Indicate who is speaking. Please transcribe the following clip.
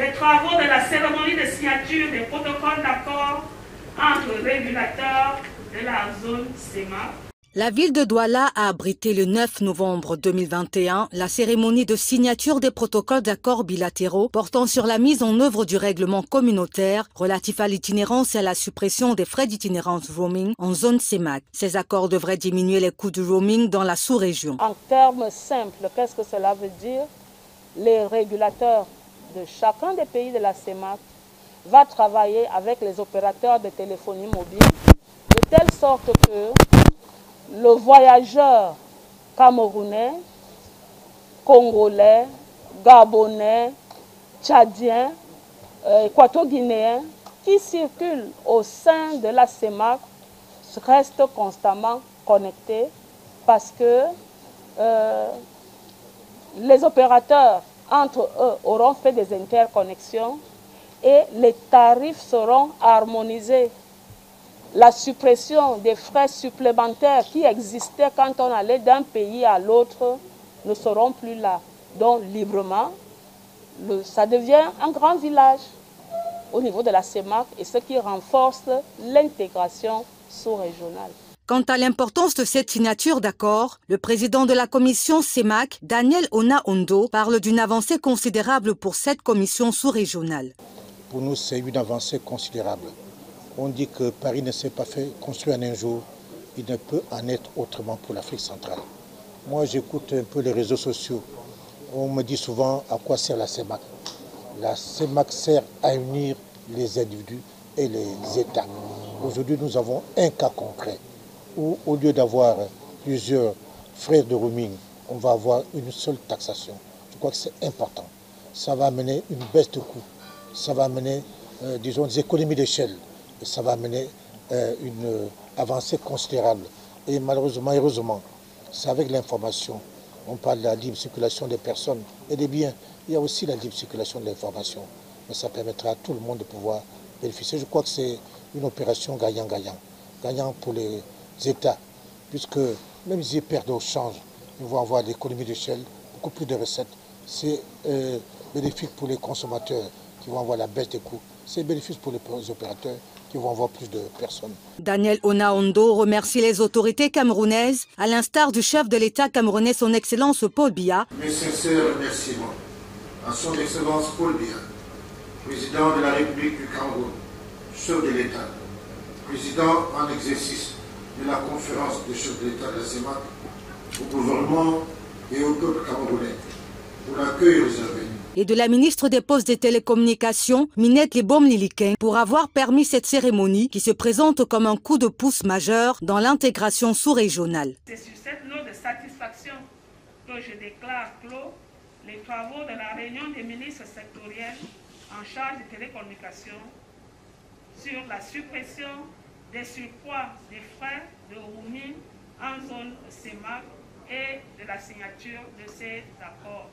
Speaker 1: les travaux de la cérémonie de signature des protocoles d'accord entre régulateurs de la zone CEMAC.
Speaker 2: La ville de Douala a abrité le 9 novembre 2021 la cérémonie de signature des protocoles d'accords bilatéraux portant sur la mise en œuvre du règlement communautaire relatif à l'itinérance et à la suppression des frais d'itinérance roaming en zone CEMAC. Ces accords devraient diminuer les coûts du roaming dans la sous-région.
Speaker 3: En termes simples, qu'est-ce que cela veut dire? Les régulateurs de chacun des pays de la CEMAC vont travailler avec les opérateurs de téléphonie mobile de telle sorte que le voyageur camerounais, congolais, gabonais, tchadien, équato-guinéen qui circulent au sein de la CEMAC reste constamment connecté parce que les opérateurs entre eux auront fait des interconnexions et les tarifs seront harmonisés. La suppression des frais supplémentaires qui existaient quand on allait d'un pays à l'autre ne seront plus là. Donc librement, ça devient un grand village au niveau de la CEMAC et ce qui renforce l'intégration sous-régionale.
Speaker 2: Quant à l'importance de cette signature d'accord, le président de la commission CEMAC, Daniel Ona-Ondo, parle d'une avancée considérable pour cette commission sous-régionale.
Speaker 4: Pour nous, c'est une avancée considérable. On dit que Paris ne s'est pas fait construire en un jour, il ne peut en être autrement pour l'Afrique centrale. Moi, j'écoute un peu les réseaux sociaux. On me dit souvent à quoi sert la CEMAC. La CEMAC sert à unir les individus et les États. Aujourd'hui, nous avons un cas concret où, au lieu d'avoir plusieurs frais de roaming, on va avoir une seule taxation. Je crois que c'est important. Ça va amener une baisse de coûts. Ça va amener, disons, des économies d'échelle. Et ça va amener une avancée considérable. Et malheureusement, heureusement, c'est avec l'information. On parle de la libre circulation des personnes et des biens. Il y a aussi la libre circulation de l'information. Mais ça permettra à tout le monde de pouvoir bénéficier. Je crois que c'est une opération gagnant-gagnant. Gagnant pour les États, puisque même s'ils perdent au change, ils vont avoir des économies d'échelle, beaucoup plus de recettes. C'est bénéfique pour les consommateurs qui vont avoir la baisse des coûts. C'est bénéfique pour les opérateurs qui vont avoir plus de personnes.
Speaker 2: Daniel Ona-Ondo remercie les autorités camerounaises, à l'instar du chef de l'État camerounais, son Excellence Paul Biya.
Speaker 5: Mes sincères remerciements à son Excellence Paul Biya, président de la République du Cameroun, chef de l'État, président en exercice de la conférence des chefs de l'État de la CEMAC, au gouvernement et au peuple camerounais pour l'accueil réservé.
Speaker 2: Et de la ministre des Postes et Télécommunications, Minette Libom-Lilikin, pour avoir permis cette cérémonie qui se présente comme un coup de pouce majeur dans l'intégration sous-régionale.
Speaker 1: C'est sur cette note de satisfaction que je déclare clos les travaux de la réunion des ministres sectoriels en charge des télécommunications sur la suppression des surcroîts des frais de roaming en zone CEMAC et de la signature de ces accords.